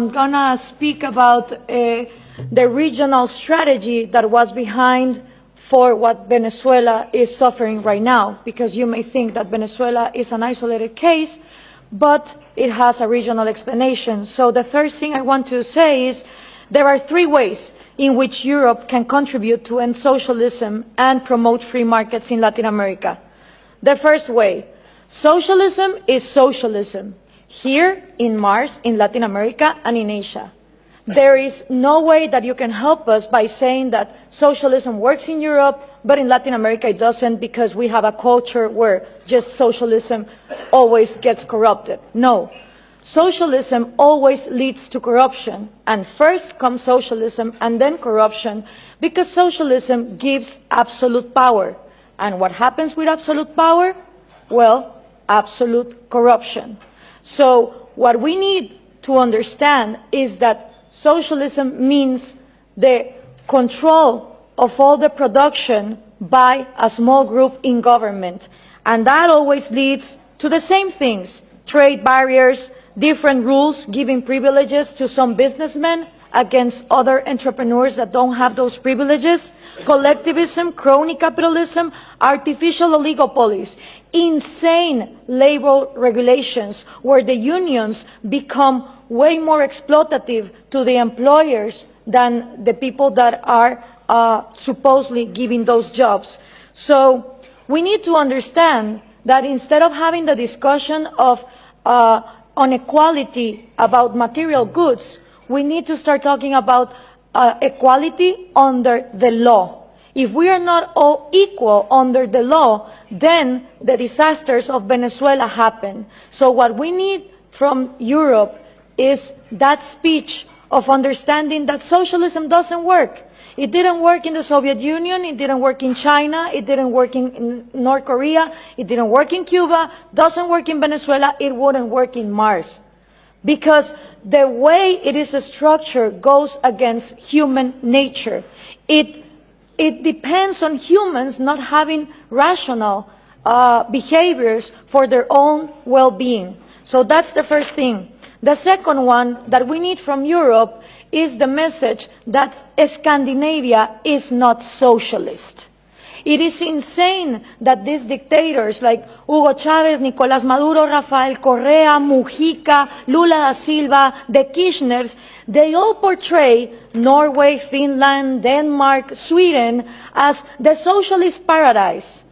I'm gonna speak about the regional strategy that was behind for what Venezuela is suffering right now, because you may think that Venezuela is an isolated case, but it has a regional explanation. So the first thing I want to say is there are three ways in which Europe can contribute to end socialism and promote free markets in Latin America. The first way, socialism is socialism. Here in Mars, in Latin America, and in Asia. There is no way that you can help us by saying that socialism works in Europe, but in Latin America it doesn't because we have a culture where just socialism always gets corrupted. No. Socialism always leads to corruption, and first comes socialism and then corruption, because socialism gives absolute power. And what happens with absolute power? Well, absolute corruption. So what we need to understand is that socialism means the control of all the production by a small group in government. And that always leads to the same things: trade barriers, different rules giving privileges to some businessmen against other entrepreneurs that don't have those privileges, collectivism, crony capitalism, artificial oligopolies, insane labor regulations where the unions become way more exploitative to the employers than the people that are supposedly giving those jobs. So we need to understand that instead of having the discussion of inequality about material goods, we need to start talking about equality under the law. If we are not all equal under the law, then the disasters of Venezuela happen. So what we need from Europe is that speech of understanding that socialism doesn't work. It didn't work in the Soviet Union, it didn't work in China, it didn't work in North Korea, it didn't work in Cuba, doesn't work in Venezuela, it wouldn't work in Mars. Because the way it is structured goes against human nature. It depends on humans not having rational behaviors for their own well-being. So that's the first thing. The second one that we need from Europe is the message that Scandinavia is not socialist. It is insane that these dictators like Hugo Chavez, Nicolás Maduro, Rafael Correa, Mujica, Lula da Silva, the Kirchners, they all portray Norway, Finland, Denmark, Sweden as the socialist paradise.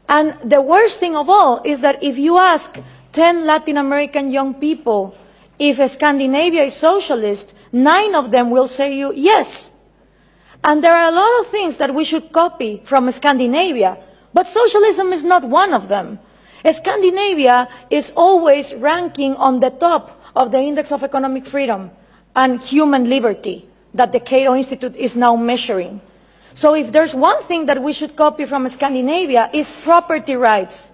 And the worst thing of all is that if you ask 10 Latin American young people if Scandinavia is socialist, 9 of them will say you yes. And there are a lot of things that we should copy from Scandinavia, but socialism is not one of them. Scandinavia is always ranking on the top of the Index of Economic Freedom and Human Liberty that the Cato Institute is now measuring. So if there's one thing that we should copy from Scandinavia is property rights.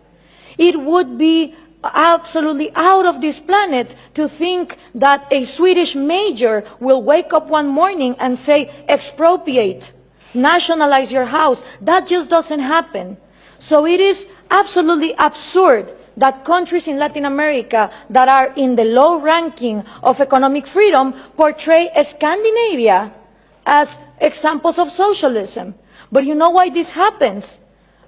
It would be absolutely out of this planet to think that a Swedish major will wake up one morning and say, expropriate, nationalize your house. That just doesn't happen. So it is absolutely absurd that countries in Latin America that are in the low ranking of economic freedom portray Scandinavia as examples of socialism. But you know why this happens?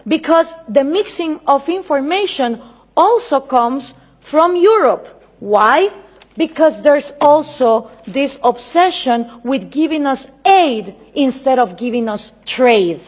Because the mixing of information also comes from Europe. Why? Because there's also this obsession with giving us aid instead of giving us trade.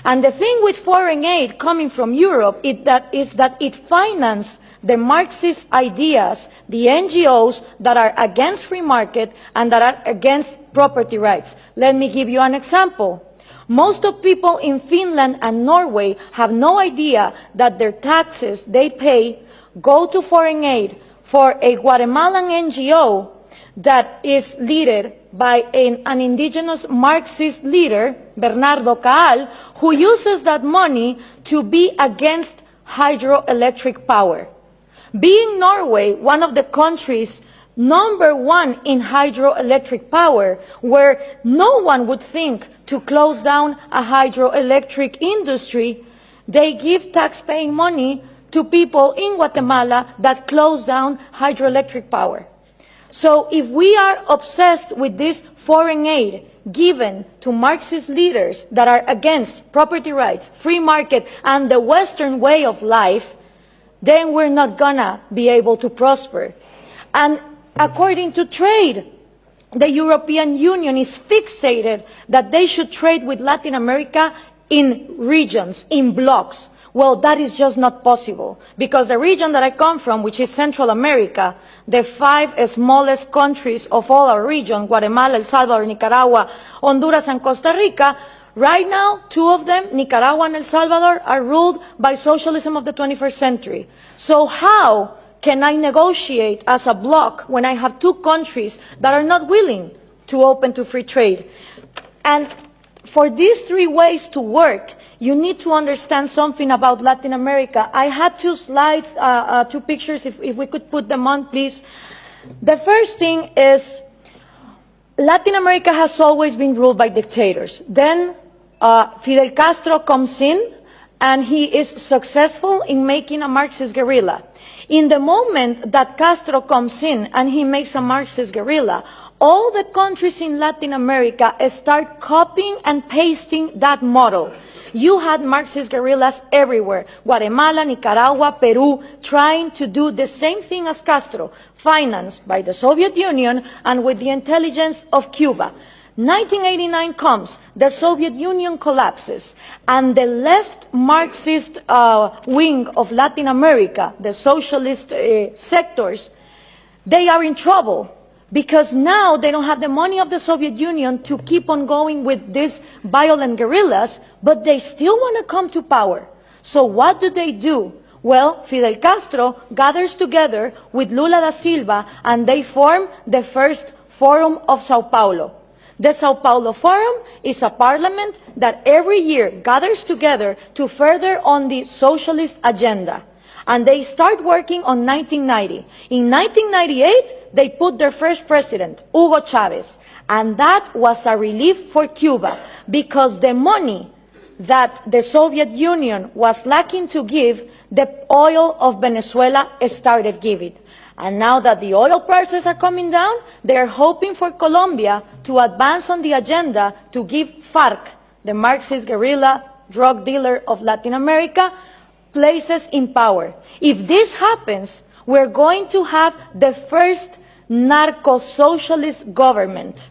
And the thing with foreign aid coming from Europe is that it finances the Marxist ideas, the NGOs that are against free market and that are against property rights. Let me give you an example. Most of people in Finland and Norway have no idea that their taxes they pay go to foreign aid for a Guatemalan NGO that is led by an indigenous Marxist leader, Bernardo Caal, who uses that money to be against hydroelectric power. Being Norway one of the countries #1 in hydroelectric power, where no one would think to close down a hydroelectric industry, they give tax-paying money to people in Guatemala that close down hydroelectric power. So if we are obsessed with this foreign aid given to Marxist leaders that are against property rights, free market, and the Western way of life, then we're not gonna be able to prosper. And according to trade, the European Union is fixated that they should trade with Latin America in regions, in blocks. Well, that is just not possible, because the region that I come from, which is Central America, the 5 smallest countries of all our region, Guatemala, El Salvador, Nicaragua, Honduras, and Costa Rica, right now, 2 of them, Nicaragua and El Salvador, are ruled by socialism of the 21st century. So how can I negotiate as a bloc when I have 2 countries that are not willing to open to free trade? And for these 3 ways to work, you need to understand something about Latin America. I had 2 slides, 2 pictures, if we could put them on, please. The first thing is Latin America has always been ruled by dictators. Then Fidel Castro comes in, and he is successful in making a Marxist guerrilla. In the moment that Castro comes in and he makes a Marxist guerrilla, all the countries in Latin America start copying and pasting that model. You had Marxist guerrillas everywhere, Guatemala, Nicaragua, Peru, trying to do the same thing as Castro, financed by the Soviet Union and with the intelligence of Cuba. 1989 comes, the Soviet Union collapses, and the left Marxist wing of Latin America, the socialist sectors, they are in trouble, because now they don't have the money of the Soviet Union to keep on going with these violent guerrillas, but they still want to come to power. So what do? Well, Fidel Castro gathers together with Lula da Silva, and they form the first Forum of Sao Paulo. The Sao Paulo Forum is a parliament that every year gathers together to further on the socialist agenda. And they start working on 1990. In 1998, they put their first president, Hugo Chavez. And that was a relief for Cuba, because the money that the Soviet Union was lacking to give, the oil of Venezuela started giving. And now that the oil prices are coming down, they are hoping for Colombia to advance on the agenda to give FARC, the Marxist guerrilla drug dealer of Latin America, places in power. If this happens, we're going to have the first narco-socialist government,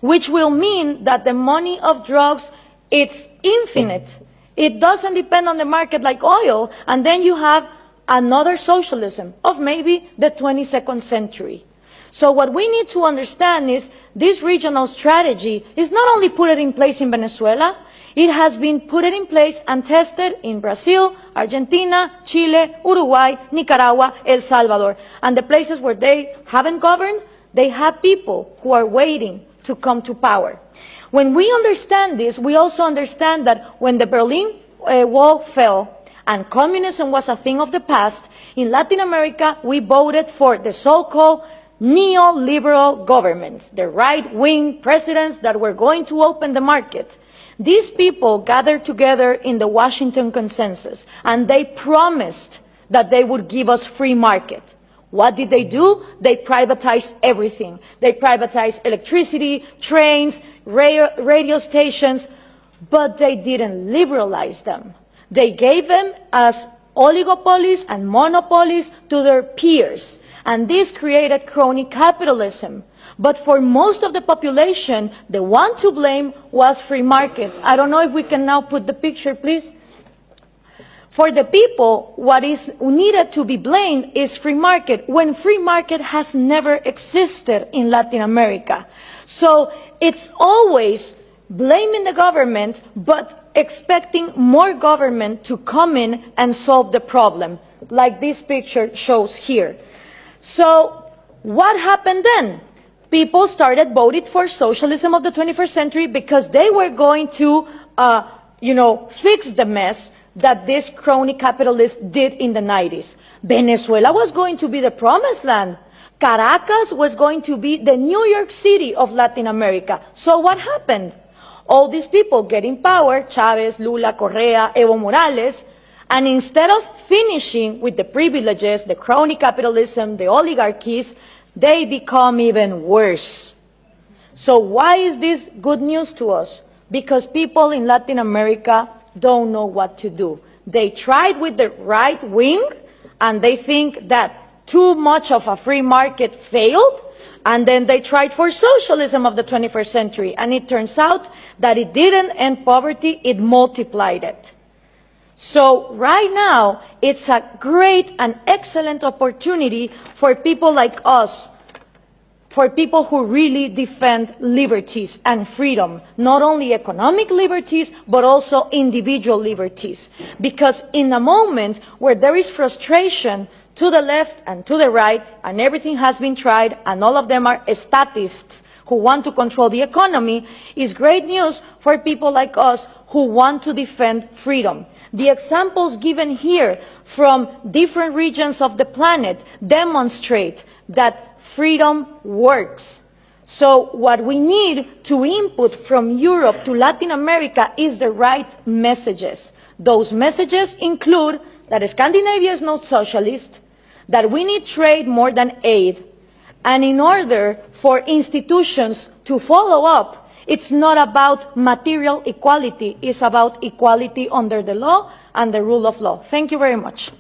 which will mean that the money of drugs, it's infinite. It doesn't depend on the market like oil, and then you have another socialism of maybe the 22nd century. So what we need to understand is this regional strategy is not only put in place in Venezuela, it has been put in place and tested in Brazil, Argentina, Chile, Uruguay, Nicaragua, El Salvador. And the places where they haven't governed, they have people who are waiting to come to power. When we understand this, we also understand that when the Berlin Wall fell, and communism was a thing of the past, in Latin America, we voted for the so-called neoliberal governments, the right-wing presidents that were going to open the market. These people gathered together in the Washington Consensus, and they promised that they would give us free market. What did they do? They privatized everything. They privatized electricity, trains, radio stations, but they didn't liberalize them. They gave them as oligopolies and monopolies to their peers, and this created crony capitalism. But for most of the population, the one to blame was free market. I don't know if we can now put the picture, please. For the people, what is needed to be blamed is free market, when free market has never existed in Latin America. So it's always blaming the government, but expecting more government to come in and solve the problem, like this picture shows here. So what happened then? People started voting for socialism of the 21st century because they were going to, fix the mess that this crony capitalists did in the 90s. Venezuela was going to be the promised land. Caracas was going to be the New York City of Latin America. So what happened? All these people get in power, Chavez, Lula, Correa, Evo Morales, and instead of finishing with the privileges, the crony capitalism, the oligarchies, they become even worse. So why is this good news to us? Because people in Latin America don't know what to do. They tried with the right wing, and they think that too much of a free market failed, and then they tried for socialism of the 21st century, and it turns out that it didn't end poverty, it multiplied it. So right now, it's a great and excellent opportunity for people like us, for people who really defend liberties and freedom, not only economic liberties, but also individual liberties. Because in a moment where there is frustration to the left and to the right, and everything has been tried, and all of them are statists who want to control the economy, is great news for people like us who want to defend freedom. The examples given here from different regions of the planet demonstrate that freedom works. So what we need to input from Europe to Latin America is the right messages. Those messages include that Scandinavia is not socialist, that we need trade more than aid, and in order for institutions to follow up, it's not about material equality, it's about equality under the law and the rule of law. Thank you very much.